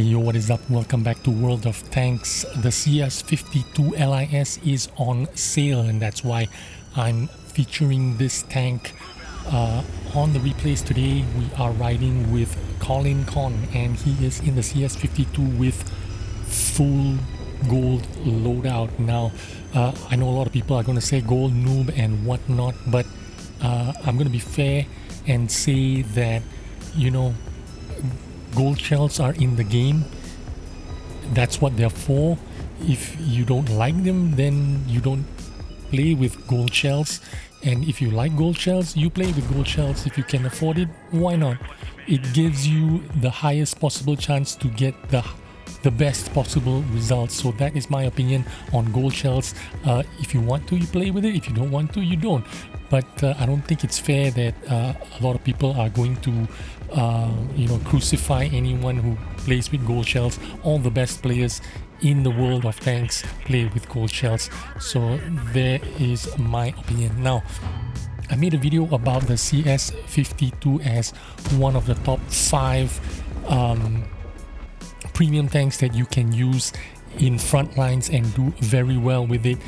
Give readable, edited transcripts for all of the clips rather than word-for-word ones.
Hey yo, what is up? Welcome back to World of Tanks. The CS-52 LIS is on sale, and that's why I'm featuring this tank on the replays today. We are riding with Colin Con, and he is in the CS-52 with full gold loadout. Now, I know a lot of people are going to say gold noob and whatnot, but I'm going to be fair and say that, you know, gold shells are in the game. That's what they're for. If you don't like them, then you don't play with gold shells. And if you like gold shells, you play with gold shells. If you can afford it, why not? It gives you the highest possible chance to get the best possible results. So that is my opinion on gold shells. If you want to, you play with it. If you don't want to, you don't. But I don't think it's fair that a lot of people are going to crucify anyone who plays with gold shells. All the best players in the world of tanks play with gold shells. So there is my opinion. Now, I made a video about the CS-52 as one of the top 5 premium tanks that you can use in front lines and do very well with it.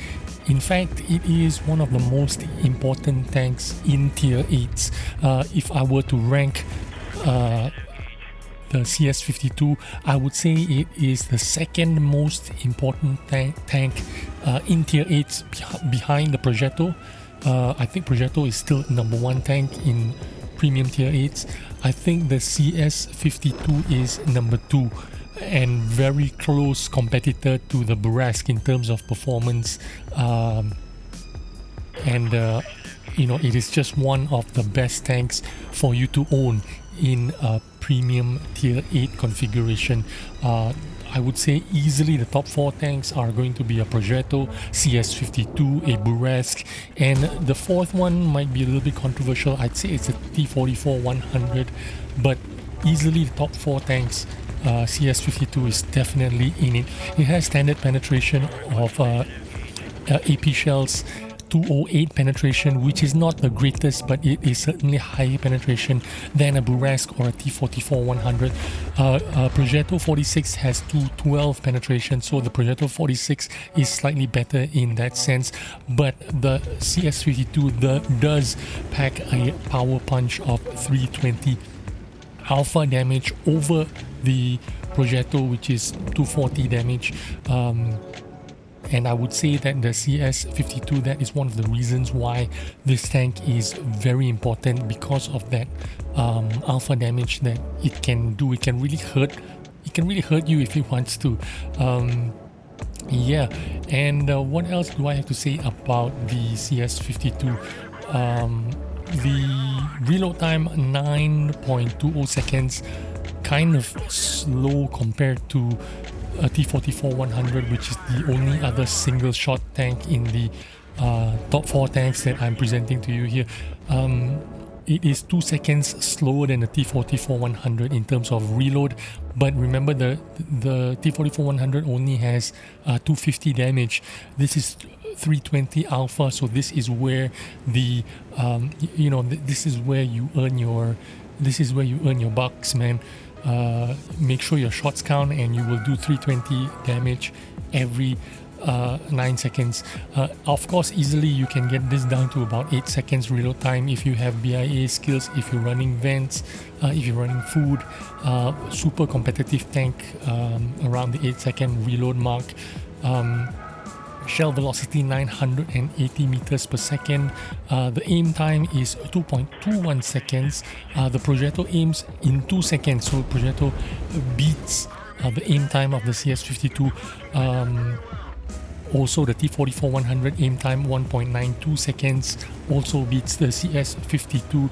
In fact, it is one of the most important tanks in tier 8s. If I were to rank the CS-52, I would say it is the second most important tank in tier 8s behind the Progetto. I think Progetto is still number 1 tank in premium tier 8s. I think the CS-52 is number 2 and very close competitor to the Burrasque in terms of performance, it is just one of the best tanks for you to own in a premium tier 8 configuration. I would say easily the top 4 tanks are going to be a Progetto, CS-52, a Burrasque, and the fourth one might be a little bit controversial. I'd say it's a T-44-100, but easily the top 4 tanks. CS-52 is definitely in it. It has standard penetration of AP shells, 208 penetration, which is not the greatest, but it is certainly higher penetration than a Burrasque or a T-44-100. Progetto 46 has 212 penetration, so the Progetto 46 is slightly better in that sense, but the CS-52 does pack a power punch of 320 alpha damage over the Progetto, which is 240 damage. And I would say that the CS-52, that is one of the reasons why this tank is very important, because of that alpha damage that it can do. It can really hurt. It can really hurt you if it wants to. Yeah. And what else do I have to say about the CS-52? The reload time 9.20 seconds, kind of slow compared to a T-44-100, which is the only other single shot tank in the top 4 tanks that I'm presenting to you here. It is 2 seconds slower than the T-44-100 in terms of reload, but remember the T-44-100 only has 250 damage. This is 320 alpha, so this is where the this is where you earn your bucks, man. Make sure your shots count, and you will do 320 damage every 9 seconds. Of course, easily you can get this down to about 8 seconds reload time if you have BIA skills, if you're running vents, if you're running food. Super competitive tank around the 8-second reload mark. Shell velocity 980 meters per second. The aim time is 2.21 seconds. The Progetto aims in 2 seconds, so Progetto beats the aim time of the CS-52. Also, the T-44-100 aim time 1.92 seconds also beats the CS-52.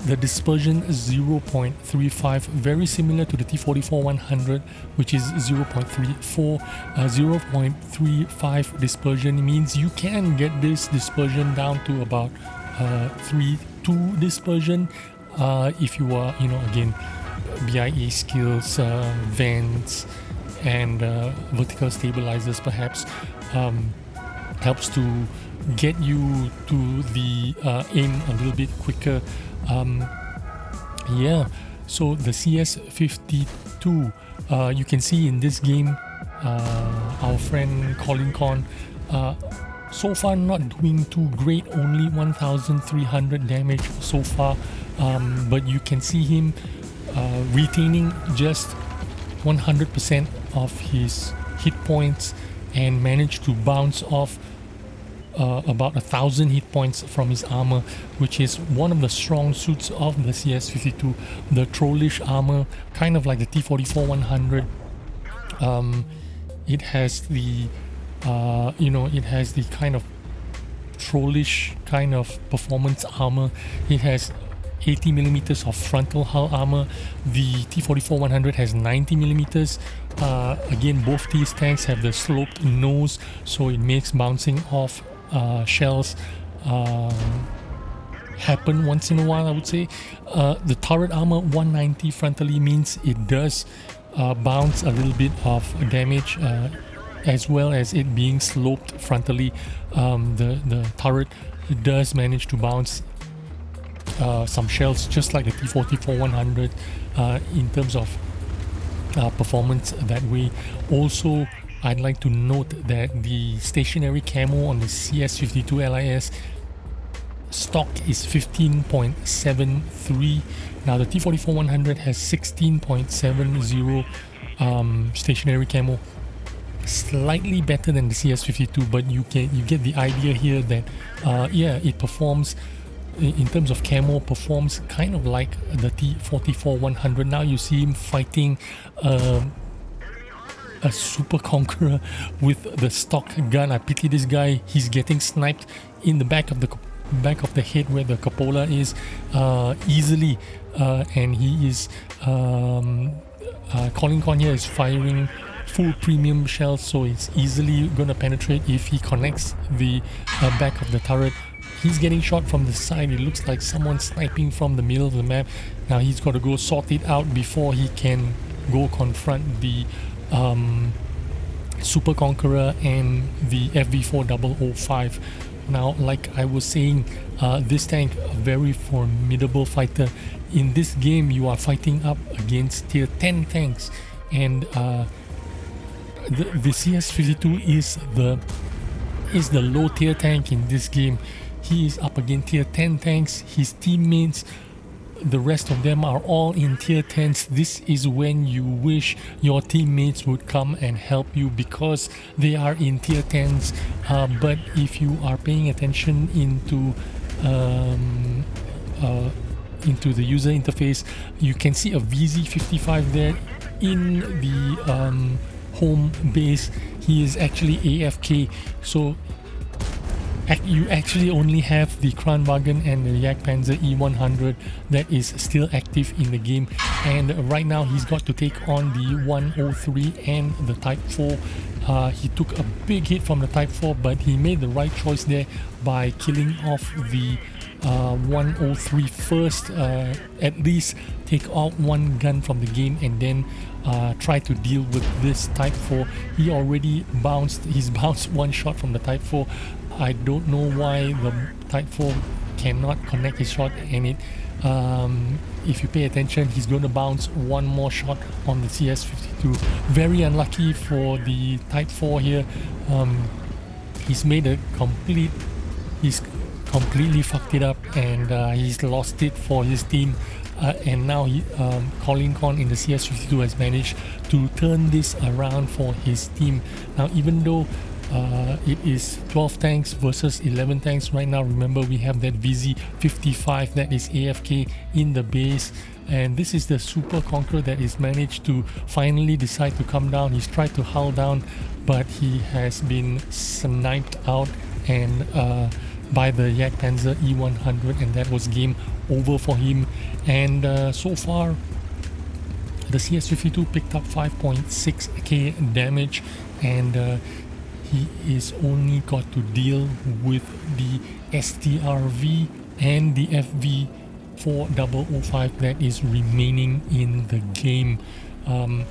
The dispersion is 0.35, very similar to the T-44-100, which is 0.34. 0.35 dispersion means you can get this dispersion down to about 3.2 dispersion if you are, again, BIA skills, vents, and vertical stabilizers perhaps. Helps to get you to the aim a little bit quicker. Yeah, so the CS-52 You can see in this game, our friend Colin Con, so far not doing too great, only 1300 damage so far, but you can see him retaining just 100% of his hit points and managed to bounce off about 1000 hit points from his armor, which is one of the strong suits of the CS-52. The trollish armor, kind of like the T-44-100. It has the it has the kind of trollish kind of performance armor. It has 80 millimeters of frontal hull armor. The T-44-100 has 90 millimeters. Again, both these tanks have the sloped nose, so it makes bouncing off shells happen once in a while, I would say. The turret armor 190 frontally means it does bounce a little bit of damage, as well as it being sloped frontally. The turret does manage to bounce some shells just like the T-44-100 in terms of performance that way. Also, I'd like to note that the stationary camo on the CS-52 LIS stock is 15.73. Now the T-44-100 has 16.70 stationary camo, slightly better than the CS-52, but you get the idea here that yeah, it performs in terms of camo, performs kind of like the T-44-100. Now you see him fighting a Super Conqueror with the stock gun. I pity this guy. He's getting sniped in the back of the head where the cupola is easily, and he is Colin Con here is firing full premium shells, so it's easily gonna penetrate if he connects the back of the turret. He's getting shot from the side. It looks like someone sniping from the middle of the map. Now he's got to go sort it out before he can go confront the Super Conqueror and the FV4005. Now, like I was saying, this tank, a very formidable fighter. In this game, you are fighting up against tier 10 tanks, and the CS-52 is the low tier tank in this game. He is up against tier 10 tanks. His teammates, the rest of them are all in tier 10s. This is when you wish your teammates would come and help you because they are in tier 10s. But if you are paying attention into the user interface, you can see a VZ55 there in the home base. He is actually AFK, so you actually only have the Kranwagen and the Jagdpanzer E100 that is still active in the game, and right now he's got to take on the 103 and the Type 4. He took a big hit from the Type 4, but he made the right choice there by killing off the 103 first. At least take out one gun from the game and then try to deal with this Type 4. He's bounced one shot from the Type 4. I don't know why the Type 4 cannot connect his shot, and if you pay attention, he's going to bounce one more shot on the CS-52. Very unlucky for the Type 4 here. He's completely fucked it up, and he's lost it for his team. And now Colin Con in the CS-52 has managed to turn this around for his team. Now, even though it is 12 tanks versus 11 tanks right now, remember we have that VZ55 that is AFK in the base, and this is the Super Conqueror that is managed to finally decide to come down. He's tried to hull down, but he has been sniped out and by the Jagdpanzer E100, and that was game over for him. And so far the CS-52 picked up 5.6k damage, and he is only got to deal with the STRV and the FV4005 that is remaining in the game. The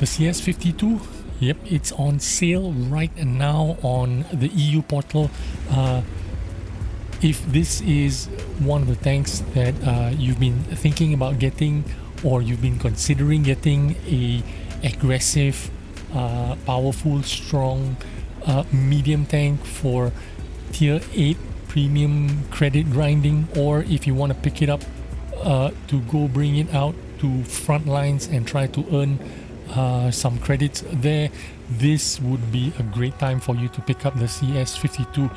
CS-52, yep, it's on sale right now on the EU portal. If this is one of the tanks that you've been thinking about getting, or you've been considering getting a aggressive, powerful, strong medium tank for tier 8 premium credit grinding, or if you want to pick it up to go bring it out to front lines and try to earn some credits there, this would be a great time for you to pick up the CS-52.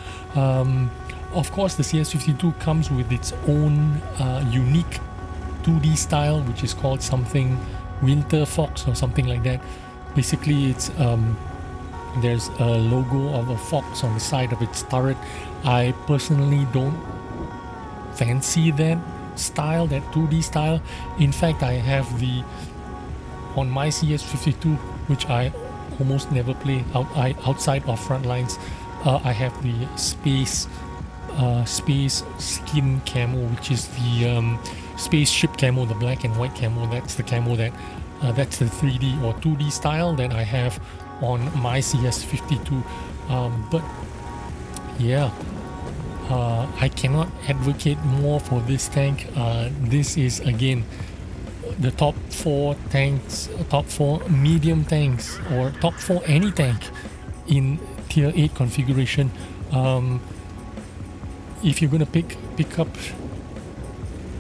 Of course, the CS-52 comes with its own unique 2D style, which is called something Winter Fox or something like that. Basically, it's there's a logo of a fox on the side of its turret. I personally don't fancy that style, that 2D style. In fact, I have on my CS-52, which I almost never play outside of front lines, I have the space skin camo, which is the spaceship camo, the black and white camo. That's the camo that that's the 3D or 2D style that I have on my CS-52. But yeah, I cannot advocate more for this tank. This is again the top 4 tanks, top 4 medium tanks, or top 4 any tank in tier 8 configuration. If you're gonna pick up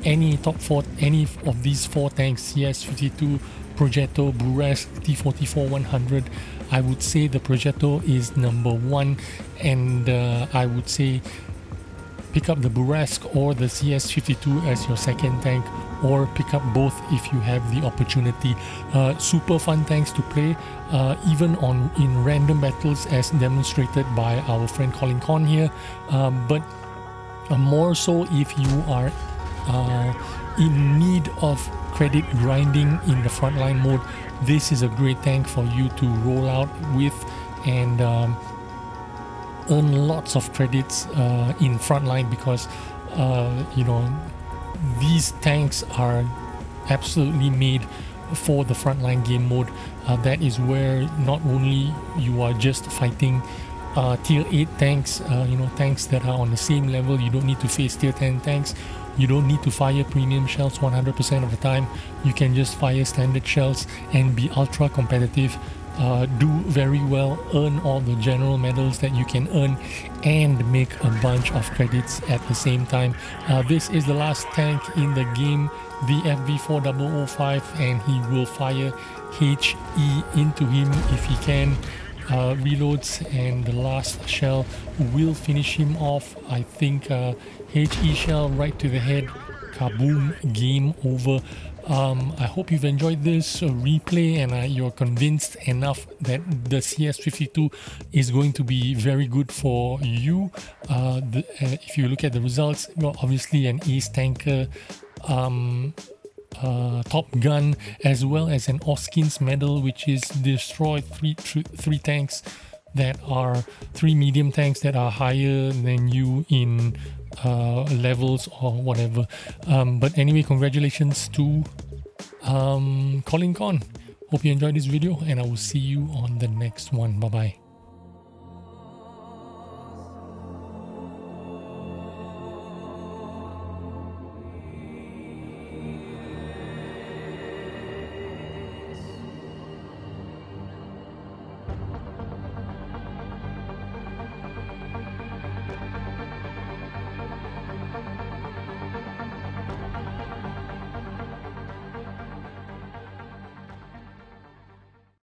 any top 4, any of these 4 tanks, CS-52, Progetto, Burrasque, T-44-100, I would say the Progetto is number 1, and I would say pick up the Burrasque or the CS-52 as your second tank, or pick up both if you have the opportunity. Super fun tanks to play, even in random battles, as demonstrated by our friend Colin Con here, but more so if you are in need of credit grinding in the frontline mode. This is a great tank for you to roll out with and earn lots of credits in frontline, because you know, these tanks are absolutely made for the frontline game mode. That is where not only you are just fighting tier 8 tanks, you know, tanks that are on the same level. You don't need to face tier 10 tanks. You don't need to fire premium shells 100% of the time. You can just fire standard shells and be ultra competitive, do very well, earn all the general medals that you can earn, and make a bunch of credits at the same time. This is the last tank in the game, the FV4005, and he will fire HE into him if he can. Reloads, and the last shell will finish him off. I think HE shell right to the head, kaboom, game over. I hope you've enjoyed this replay and you're convinced enough that the CS-52 is going to be very good for you. If you look at the results, you're obviously an ace tanker, Top Gun, as well as an Oskins medal, which is destroy three tanks that are 3 medium tanks that are higher than you in levels or whatever. But anyway, congratulations to Colin Con. Hope you enjoyed this video, and I will see you on the next one. Bye bye.